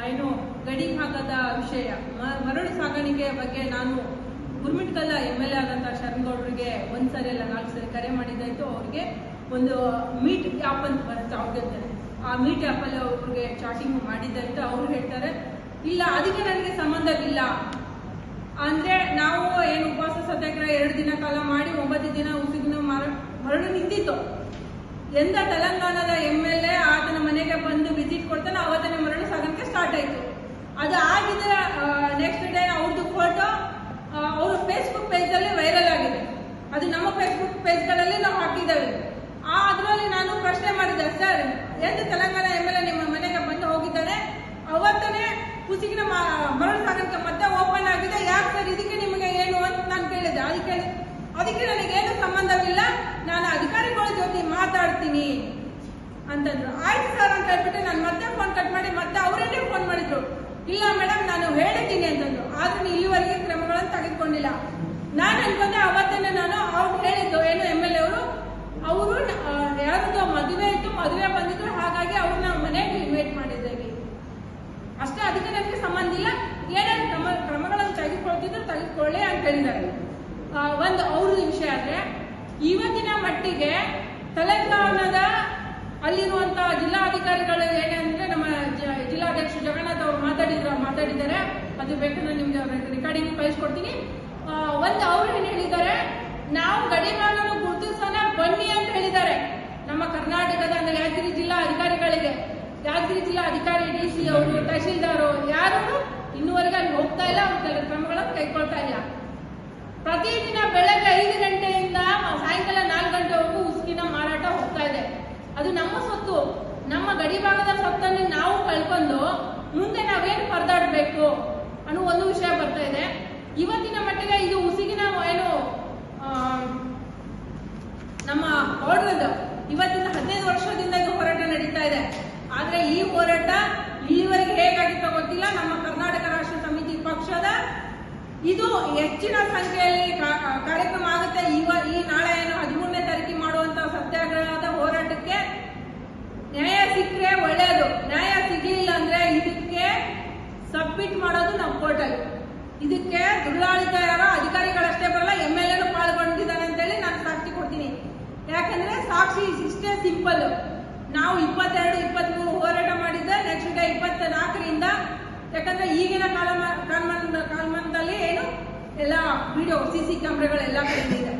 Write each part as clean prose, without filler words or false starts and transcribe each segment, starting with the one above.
ಏನು ಗಡಿ ಭಾಗದ ವಿಷಯ ಮರಳು ಸಾಗಾಣಿಕೆ ಬಗ್ಗೆ ನಾನು ಗುರುಮಿಟ್ಕಲ್ MLA ಆದಂಥ ಶರಣಗೌಡರಿಗೆ ಒಂದ್ಸರಿ ಅಲ್ಲ 4 ಸರಿ ಕರೆ ಮಾಡಿದ್ದಾಯಿತು. ಅವ್ರಿಗೆ ಒಂದು ಮೀಟ್ ಆ್ಯಪ್ ಅಂತ ಬರುತ್ತೆ ಅವ್ರಿಗೆ, ಆ ಮೀಟ್ ಆ್ಯಪಲ್ಲಿ ಅವ್ರಿಗೆ ಚಾಟಿಂಗ್ ಮಾಡಿದ್ದಾಯಿತು. ಅವ್ರು ಹೇಳ್ತಾರೆ ಇಲ್ಲ ಅದಕ್ಕೆ ನನಗೆ ಸಂಬಂಧವಿಲ್ಲ ಅಂದರೆ ನಾವು ಏನು ಉಪವಾಸ ಸತ್ಯಾಗ್ರಹ 2 ದಿನ ಕಾಲ ಮಾಡಿ 9 ದಿನ ಉಸಿಗಿನ ಮರಳು ನಿಂತಿತ್ತು. ಎಂದ ತೆಲಂಗಾಣದ MLA ಆತನ ಮನೆಗೆ ಬಂದು ವಿಸಿಟ್ ಕೊಡ್ತಾನೆ ಅವತ್ತನೇ ಮರಳು ಸಾಗಾಣಿಕೆ ಸ್ಟಾರ್ಟ್ ಆಯಿತು. ಅದು ಆಗಿದೆ ನೆಕ್ಸ್ಟ್ ಡೇ ಅವ್ರದ್ದು ಫೋಟೋ ಅವರು ಫೇಸ್ಬುಕ್ ಪೇಜಲ್ಲಿ ವೈರಲ್ ಆಗಿದೆ. ಅದು ನಮ್ಮ ಫೇಸ್ಬುಕ್ ಪೇಜ್ಗಳಲ್ಲಿ ನಾವು ಹಾಕಿದ್ದೇವೆ. ಅದರಲ್ಲಿ ನಾನು ಪ್ರಶ್ನೆ ಮಾಡಿದೆ, ಸರ್ ಎಂದು ತೆಲಂಗಾಣ MLA ನಿಮ್ಮ ಮನೆಗೆ ಬಂದು ಹೋಗಿದ್ದಾನೆ, ಅವತ್ತನೇ ಉಸಿಗಿನ ಮರಳು ಸಾಗಾಣಿಕೆ ಮತ್ತೆ ಓಪನ್ ಆಗಿದೆ, ಯಾಕೆ ಸರ್ ಇದಕ್ಕೆ ನಿಮಗೆ ಏನು ಅಂತ ನಾನು ಕೇಳಿದೆ. ಅದಕ್ಕೆ ನನಗೇನು ಸಂಬಂಧವಿಲ್ಲ, ನಾನು ಅಧಿಕಾರಿಗಳ ಜೊತೆ ಮಾತಾಡ್ತೀನಿ ಅಂತಂದ್ರು. ಆಯ್ತು ಸರ್ ಅಂತ ಹೇಳ್ಬಿಟ್ಟು ನಾನು ಮತ್ತೆ ಫೋನ್ ಕಟ್ ಮಾಡಿ ಮತ್ತೆ ಅವರೇನೇ ಫೋನ್ ಮಾಡಿದ್ರು. ಇಲ್ಲ ಮೇಡಮ್ ನಾನು ಹೇಳಿದ್ದೀನಿ ಅಂತಂದ್ರು. ಆದ್ರೆ ಇಲ್ಲಿವರೆಗೆ ಕ್ರಮಗಳನ್ನು ತೆಗೆದುಕೊಂಡಿಲ್ಲ. ನಾನು ಅನ್ಕೊಂಡೆ ಅವತ್ತೇ ನಾನು ಅವ್ರು ಹೇಳಿದ್ದು ಏನು MLA ಅವರು ಯಾರದ್ದು ಮದುವೆ ಇತ್ತು, ಮದುವೆ ಬಂದಿದ್ರು, ಹಾಗಾಗಿ ಅವ್ರನ್ನ ಮನೆಗೆ ಇನ್ವೈಟ್ ಮಾಡಿದ್ದೇವೆ ಅಷ್ಟೇ. ಅದಕ್ಕೆ ನನಗೆ ಸಂಬಂಧ ಇಲ್ಲ, ಏನೇನು ಕ್ರಮಗಳನ್ನು ತೆಗೆದುಕೊಳ್ತಿದ್ರು ತೆಗೆದುಕೊಳ್ಳಿ ಅಂತ ಹೇಳಿದ್ದಾರೆ. ಒಂದು ಅವ್ರದ್ದು ವಿಷಯ ಆದರೆ ಇವತ್ತಿನ ಮಟ್ಟಿಗೆ ತೆಲಂಗಾಣದ ಅಲ್ಲಿರುವಂಥ ಜಿಲ್ಲಾಧಿಕಾರಿಗಳು ಏನಂದ್ರೆ ನಮ್ಮ ಜಿಲ್ಲಾಧ್ಯಕ್ಷ ಜಗನ್ನಾಥ್ ಅವರು ಮಾತಾಡಿದ್ದಾರೆ. ಅದು ಬೇಕಂದ್ರೆ ನಿಮ್ಗೆ ರೆಕಾರ್ಡಿಂಗ್ ಕಳಿಸ್ಕೊಡ್ತೀನಿ. ಒಂದು ಅವ್ರು ಏನು ಹೇಳಿದ್ದಾರೆ, ನಾವು ಗಡಿಭಾಗನ ಗುರುತಿಸೋಣ ಬನ್ನಿ ಅಂತ ಹೇಳಿದ್ದಾರೆ ನಮ್ಮ ಕರ್ನಾಟಕದ ಅಂದ್ರೆ ಯಾದಗಿರಿ ಜಿಲ್ಲಾ ಅಧಿಕಾರಿಗಳಿಗೆ. ಯಾದಗಿರಿ ಜಿಲ್ಲಾ ಅಧಿಕಾರಿ DC ಅವರು ತಹಶೀಲ್ದಾರು ಯಾರು ಇನ್ನೂವರೆಗೆ ಅಲ್ಲಿ ಹೋಗ್ತಾ ಇಲ್ಲ, ಅವ್ರ ಕ್ರಮಗಳನ್ನು ಕೈಗೊಳ್ತಾ ಇಲ್ಲ. ಪ್ರತಿದಿನ ಬೆಳಗ್ಗೆ 5 ಗಂಟೆಯಿಂದ ಸಾಯಂಕಾಲ 4 ಗಂಟೆವರೆಗೂ ಉಸುಕಿನ ಮಾರಾಟ ಹೋಗ್ತಾ ಇದೆ. ಅದು ನಮ್ಮ ಸೊತ್ತು, ನಮ್ಮ ಗಡಿಭಾಗದ ಸೊತ್ತನ್ನು ನಾವು ಕಳ್ಕೊಂಡು ಮುಂದೆ ನಾವೇನು ಪರದಾಡಬೇಕು ಅನ್ನೋ ಒಂದು ವಿಷಯ ಬರ್ತಾ ಇದೆ. ಇವತ್ತಿನ ಮಟ್ಟಿಗೆ ಇದು ಉಸಿಗಿನ ಏನು ನಮ್ಮ ಬಾರ್ಡರ್ ಇವತ್ತಿನ 15 ವರ್ಷದಿಂದ ಇದು ಹೋರಾಟ ನಡೀತಾ ಇದೆ. ಆದ್ರೆ ಈ ಹೋರಾಟ ಇಲ್ಲಿವರೆಗೆ ಹೇಗಾಗಿತ್ತೋ ಗೊತ್ತಿಲ್ಲ. ನಮ್ಮ ಕರ್ನಾಟಕ ರಾಷ್ಟ್ರ ಸಮಿತಿ ಪಕ್ಷದ ಇದು ಹೆಚ್ಚಿನ ಸಂಖ್ಯೆಯಲ್ಲಿ ಕಾರ್ಯಕ್ರಮ ಆಗುತ್ತೆ. ಈ ನಾಳೆ ಏನು 13ನೇ ತಾರೀಕಿಗೆ ಮಾಡುವಂತ ಸತ್ಯಾಗ್ರಹದ ಹೋರಾಟಕ್ಕೆ ನ್ಯಾಯ ಸಿಕ್ಕರೆ ಒಳ್ಳೆಯದು. ನ್ಯಾಯ ಸಿಗಲಿಲ್ಲ ಅಂದ್ರೆ ಇದಕ್ಕೆ ಸಬ್ಮಿಟ್ ಮಾಡೋದು ನಮ್ಮ ಕೋರ್ಟಲ್ಲಿ. ಇದಕ್ಕೆ ದುರ್ಲಾಳಿತ ಯಾರೋ ಅಧಿಕಾರಿಗಳಷ್ಟೇ ಬರಲ್ಲ, MLA ಪಾಲ್ಗೊಂಡಿದ್ದಾನೆ ಅಂತೇಳಿ ನಾನು ಸಾಕ್ಷಿ ಕೊಡ್ತೀನಿ. ಯಾಕಂದ್ರೆ ಸಾಕ್ಷಿ ಇಷ್ಟೇ ಸಿಂಪಲ್. ನಾವು 22, 23 ಹೋರಾಟ ಮಾಡಿದ್ದೆ. ನೆಕ್ಸ್ಟ್ ಡೇ 24ರಿಂದ, ಯಾಕಂದ್ರೆ ಈಗಿನ ಕಾಲಮಾನದಲ್ಲಿ ಏನು ಎಲ್ಲ ವಿಡಿಯೋ CC ಕ್ಯಾಮ್ರಾಗಳೆಲ್ಲ ಕಡೆಯಿದೆ.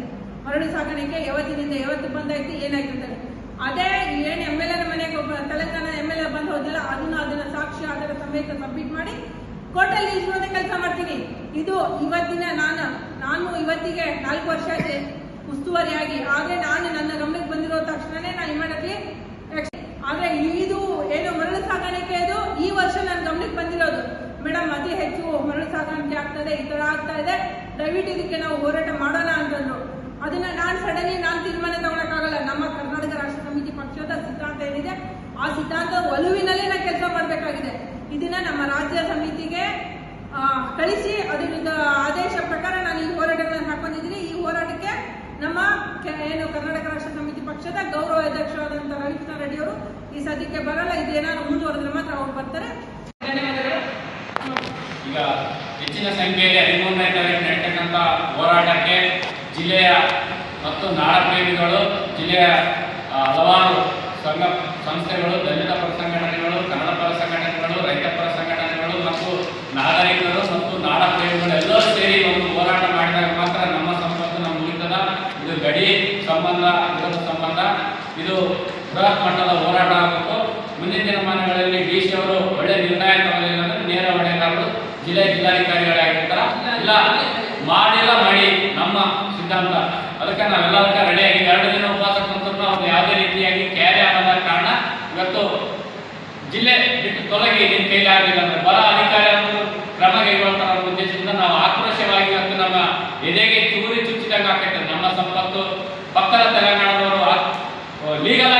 ಮರಳು ಸಾಗಾಣಿಕೆ ಯಾವತ್ತಿನಿಂದ ಯಾವತ್ತು ಬಂದಾಯ್ತು ಏನಾಗಿರ್ತಾರೆ. ಅದೇ ಏನು MLA ಮನೆಗೆ ತೆಲಂಗಾಣ MLA ಬಂದು ಹೋದಿಲ್ಲ, ಅದನ್ನ ಸಾಕ್ಷಿ ಆಧಾರ ಸಮೇತ ಸಬ್ಮಿಟ್ ಮಾಡಿ ಕೋರ್ಟಲ್ಲಿ ಇರುವುದೇ ಕೆಲಸ ಮಾಡ್ತೀನಿ. ಇದು ಇವತ್ತಿನ ನಾನು ಇವತ್ತಿಗೆ 4 ವರ್ಷ ಆಯ್ತು ಉಸ್ತುವಾರಿಯಾಗಿ. ಆದ್ರೆ ನಾನು ನನ್ನ ಗಮನಕ್ಕೆ ಬಂದಿರೋ ತಕ್ಷಣನೇ ನಾನು ಇಮಿಡಿಯೇಟ್ಲಿ ಆದ್ರೆ ಇದು ಏನು ಮರಳು ಸಾಗಾಣಿಕೆ ಇದು ಈ ವರ್ಷ ನನ್ನ ಗಮನಕ್ಕೆ ಬಂದಿರೋದು. ಮೇಡಮ್ ಅತಿ ಹೆಚ್ಚು ಮರಳು ಸಾಗಾಣಿಕೆ ಆಗ್ತದೆ, ಈ ತರ ಆಗ್ತಾ ಇದೆ, ದಯವಿಟ್ಟು ಇದಕ್ಕೆ ನಾವು ಹೋರಾಟ ಮಾಡೋಣ ಅಂತಂದ್ರು. ಅದನ್ನ ನಾನು ಸಡನ್ಲಿ ತೀರ್ಮಾನ ತಗೊಳಕ್ಕಾಗಲ್ಲ. ನಮ್ಮ ಕರ್ನಾಟಕ ರಾಷ್ಟ್ರ ಸಮಿತಿ ಪಕ್ಷದ ಸಿದ್ಧಾಂತ ಏನಿದೆ ಆ ಸಿದ್ಧಾಂತದ ಒಲುವಿನಲ್ಲಿ ನಾನು ಕೆಲಸ ಮಾಡಬೇಕಾಗಿದೆ. ಇದನ್ನ ನಮ್ಮ ರಾಜ್ಯ ಸಮಿತಿಗೆ ಕಳಿಸಿ ಅದರಿಂದ ಆದೇಶ ಪ್ರಕಾರ ನಾನು ಈ ಹೋರಾಟಗಳನ್ನು ಹಾಕೊಂಡಿದ್ದೀನಿ. ಈ ಹೋರಾಟಕ್ಕೆ ನಮ್ಮ ಏನು ಕರ್ನಾಟಕ ರಾಷ್ಟ್ರ ಸಮಿತಿ ಪಕ್ಷದ ಗೌರವ ಅಧ್ಯಕ್ಷರಾದಂತಹ ರವಿಕೃಷ್ಣ ರೆಡ್ಡಿ ಅವರು ಈ ಸದ್ಯಕ್ಕೆ ಬರಲ್ಲ. ಇದೇನಾದ್ರು ಮುಂದುವರೆದ್ರೆ ಮಾತ್ರ ಅವ್ರು ಬರ್ತಾರೆ. ಈಗ ಹೆಚ್ಚಿನ ಸಂಖ್ಯೆಯಲ್ಲಿ 13ನೇ ತಾರೀಕು ನಡೀತಕ್ಕಂಥ ಹೋರಾಟಕ್ಕೆ ಜಿಲ್ಲೆಯ ಮತ್ತು ನಾಡ ಪ್ರೇಮಿಗಳು, ಜಿಲ್ಲೆಯ ಹಲವಾರು ಸಂಘ ಸಂಸ್ಥೆಗಳು, ದಲಿತ ಪರ ಸಂಘಟನೆಗಳು, ಕನ್ನಡ ಪರ ಸಂಘಟನೆಗಳು, ರೈತ ಪರ ಸಂಘಟನೆಗಳು ಮತ್ತು ನಾಗರಿಕರು ಮತ್ತು ನಾಡ ಪ್ರೇಮಿಗಳು ಎಲ್ಲರೂ ಸೇರಿ ಒಂದು ಹೋರಾಟ ಮಾಡಿದಾಗ ಮಾತ್ರ ನಮ್ಮ ಸಂಪತ್ತು ನಮ್ಮ ಉಳಿತದ. ಇದು ಗಡಿ ಸಂಬಂಧ, ವಿರೋಧ ಸಂಬಂಧ, ಇದು ಬೃಹತ್ ಮಟ್ಟದ ಹೋರಾಟ ಆಗಬೇಕು. ಮುಂದಿನ ದಿನಮಾನಗಳಲ್ಲಿ DC ಅವರು ಒಳ್ಳೆ ನಿರ್ಣಯ ತಗೊಳ್ಳಿಲ್ಲ ಅಂದ್ರೆ ನೇರ ಹೊಣೆಗಾರರು ಜಿಲ್ಲಾಧಿಕಾರಿಗಳೇ ಆಗಿರ್ತಾರ. ಇಲ್ಲ ಮಾಡಿಲ್ಲ ಮಾಡಿ ನಮ್ಮ ಸಿದ್ಧಾಂತ. ಅದಕ್ಕೆ ನಾವೆಲ್ಲದಕ್ಕೆ ರೆಡಿಯಾಗಿ 2 ದಿನ ಉಪವಾಸ ಕುಂತರೂ ಅವ್ರು ಯಾವುದೇ ರೀತಿಯಾಗಿ ಕ್ಯಾರಿ ಆಗದ ಕಾರಣ ಇವತ್ತು ಜಿಲ್ಲೆ ಬಿಟ್ಟು ತೊಲಗಿ ನಿಮ್ಮ ಕೈಲಿ ಆಗಲಿಲ್ಲ ಅಂದ್ರೆ ಬರ ಅಧಿಕಾರಿಗಳು ಕ್ರಮ ಕೈಗೊಳ್ತಾರ ಅನ್ನೋ ಉದ್ದೇಶದಿಂದ ನಾವು ಆಕ್ರೋಶವಾಗಿ ಇವತ್ತು ನಮ್ಮ ಎದೆಗೆ ಚೂರಿ ಚುಚ್ಚಿದಂಗೆ ಆಗ್ತೈತೆ. ನಮ್ಮ ಸಂಪತ್ತು ಪಕ್ಕದ ತೆಲಂಗಾಣದವರು ಲೀಗಲ್